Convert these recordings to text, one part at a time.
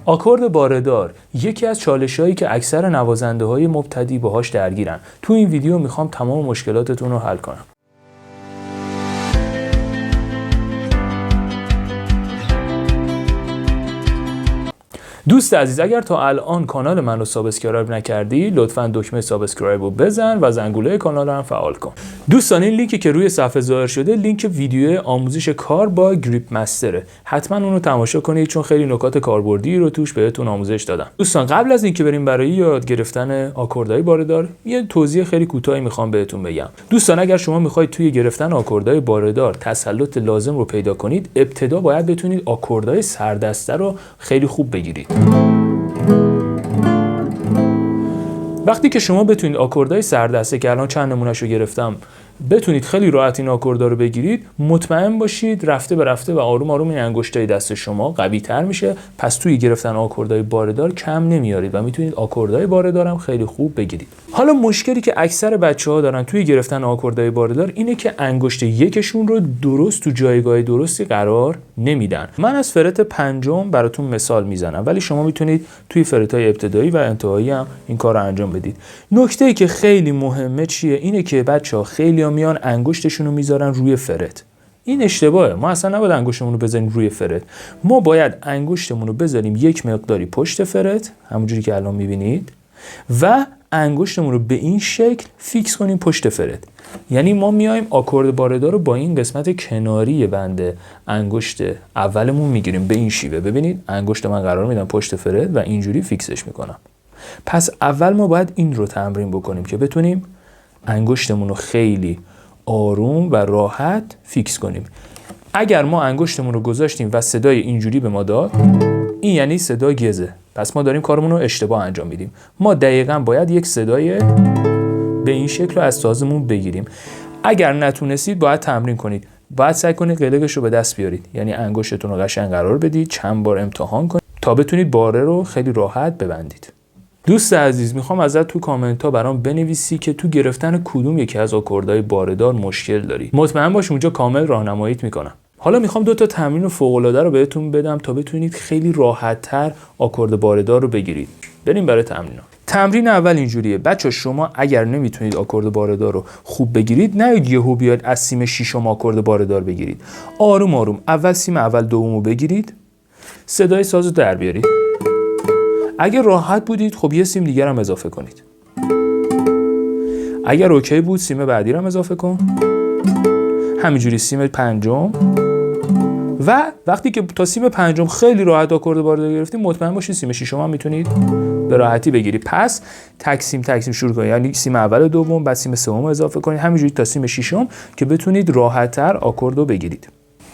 آکورد باردار یکی از چالش‌هایی که اکثر نوازنده‌های مبتدی باهاش درگیرن. تو این ویدیو میخوام تمام مشکلاتتون رو حل کنم. دوست عزیز، اگر تا الان کانال منو سابسکرایب نکردی لطفاً دکمه سابسکرایب رو بزن و زنگوله کانال رو هم فعال کن. دوستان، این لینکی که روی صفحه ظاهر شده لینک ویدیو آموزش کار با گریپ مستره. حتما اون رو تماشا کنید چون خیلی نکات کاربردی رو توش بهتون آموزش دادم. دوستان، قبل از اینکه بریم برای یاد گرفتن آکوردهای باردار یه توضیح خیلی کوتاهی میخوام بهتون بگم. دوستان، اگر شما میخواید توی گرفتن آکوردهای باردار تسلط لازم رو پیدا کنید، ابتدا باید بتونید آکوردهای سردسته رو خیلی خوب بگیرید. وقتی که شما بتونید آکوردهای سردسته که الان چند نمونهشو گرفتم بتونید خیلی راحت این آکوردا رو بگیرید، مطمئن باشید رفته به رفته و آروم آروم این انگشتای دست شما قوی تر میشه. پس توی گرفتن آکوردهای باردار کم نمیارید و میتونید آکوردهای باردار هم خیلی خوب بگیرید. حالا مشکلی که اکثر بچه‌ها دارن توی گرفتن آکوردهای باردار اینه که انگشت یکشون رو درست تو جایگاه درستی قرار نمیدن. من از فرت پنجم براتون مثال میزنم، ولی شما میتونید توی فرت‌های ابتدایی و انتهایی هم این کار رو انجام بدید. نکته‌ای که خیلی مهمه چیه؟ اینه که بچه‌ها خیلی میان انگشتشون رو میذارن روی فرت. این اشتباهه. ما اصلا نباید انگشتمون رو بذاریم روی فرت. ما باید انگشتمون رو بذاریم یک مقداری پشت فرت، همونجوری که الان میبینید، و انگشتمون رو به این شکل فیکس کنیم پشت فرت. یعنی ما میایم آکورد باردار رو با این قسمت کناری بند انگشت اولمون میگیریم به این شیوه. ببینید انگشت من قرار میدم پشت فرت و اینجوری فیکسش میکنم. پس اول ما باید این رو تمرین بکنیم که بتونیم انگشتمون رو خیلی آروم و راحت فیکس کنیم. اگر ما انگشتمون رو گذاشتیم و صدای اینجوری به ما داد، این یعنی صدا گزه. پس ما داریم کارمون رو اشتباه انجام میدیم. ما دقیقاً باید یک صدای به این شکل رو از سازمون بگیریم. اگر نتونستید باید تمرین کنید. باید سعی کنید قلقش رو به دست بیارید. یعنی انگشتتون رو قشنگ قرار بدید، چند بار امتحان کنید تا بتونید باره رو خیلی راحت ببندید. دوست عزیز، میخوام ازت تو کامنت ها برام بنویسی که تو گرفتن کدوم یکی از آکوردهای باردار مشکل داری. مطمئن باش اونجا کامل راهنماییت میکنم. حالا میخوام 2 تا تمرین فوق العاده رو بهتون بدم تا بتونید خیلی راحت تر آکورد باردار رو بگیرید. بریم برای تمرین‌ها. تمرین اول اینجوریه. بچه‌ها شما اگر نمیتونید آکورد باردار رو خوب بگیرید، نیاید یهو بیاید از سیم ششم آکورد باردار بگیرید. آروم آروم اول سیم اول دومو بگیرید. صدای سازو در بیارید. اگر راحت بودید خب یه سیم دیگر هم اضافه کنید. اگر اوکی بود سیم بعدی رو هم اضافه کن. همینجوری سیم پنجم. و وقتی که تا سیم پنجم خیلی راحت آکورد باردار گرفتید، مطمئن باشید سیم ششم هم میتونید به راحتی بگیرید. پس تک سیم شروع کنید. یعنی سیم اول و دوم، بعد سیم سوم اضافه کنید، همینجوری تا سیم ششم که بتونید راحت‌تر آکورد رو بگیرید.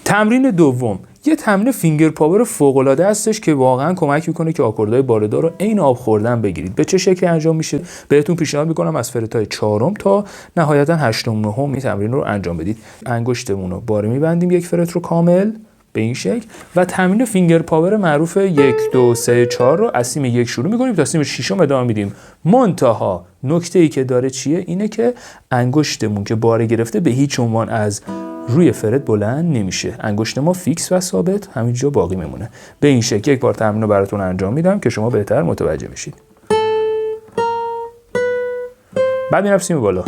تمرین دوم یه تمرین فینگر پاور فوق العاده هستش که واقعا کمک میکنه که آکوردهای باردار رو عین آب خوردن بگیرید. به چه شکلی انجام میشه؟ بهتون پیشنهاد میکنم از فرتای 4م تا نهایتا 8م 9م این تمرین رو انجام بدید. انگشتمون رو باره میبندیم یک فرت رو کامل به این شکل و تمرین فینگر پاور معروف 1 2 3 4 رو از سیم 1 شروع میکنیم تا سیم 6م ادامه میدیم. منتها نکته ای که داره چیه؟ اینه که انگشتمون که باره گرفته به هیچ عنوان از روی فرت بلند نمیشه. انگشت ما فیکس و ثابت همینجا باقی میمونه. به این شکل یک بار تمرین رو براتون انجام میدم که شما بهتر متوجه میشید. بعد میرم سیم بالا.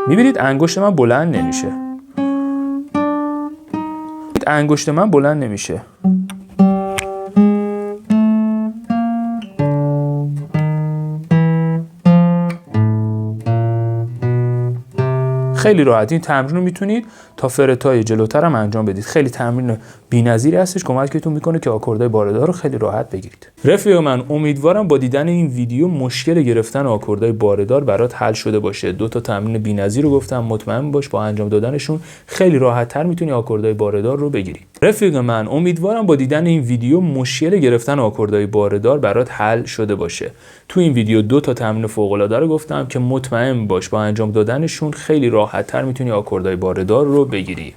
میبینید انگشت من بلند نمیشه. انگشت من بلند نمیشه. خیلی راحت این تمرین رو میتونید تا فرتای جلوتر هم انجام بدید. خیلی تمرین بی‌نظیری هستش، کمکتون میکنه که آکوردهای باردار رو خیلی راحت بگیرید. رفیق من، امیدوارم با دیدن این ویدیو مشکل گرفتن آکوردهای باردار برات حل شده باشه. 2 تا تمرین بی‌نظیر رو گفتم، مطمئن باش با انجام دادنشون خیلی راحت‌تر میتونی آکوردهای باردار رو بگیری. رفیق من، امیدوارم با دیدن این ویدیو مشکل گرفتن آکوردهای باردار برات حل شده باشه. تو این ویدیو 2 تا تمرین فوق‌العاده رو گفتم که مطمئن باش با انجام دادنشون خیلی راحت‌تر میتونی آکوردهای باردار رو بگیری.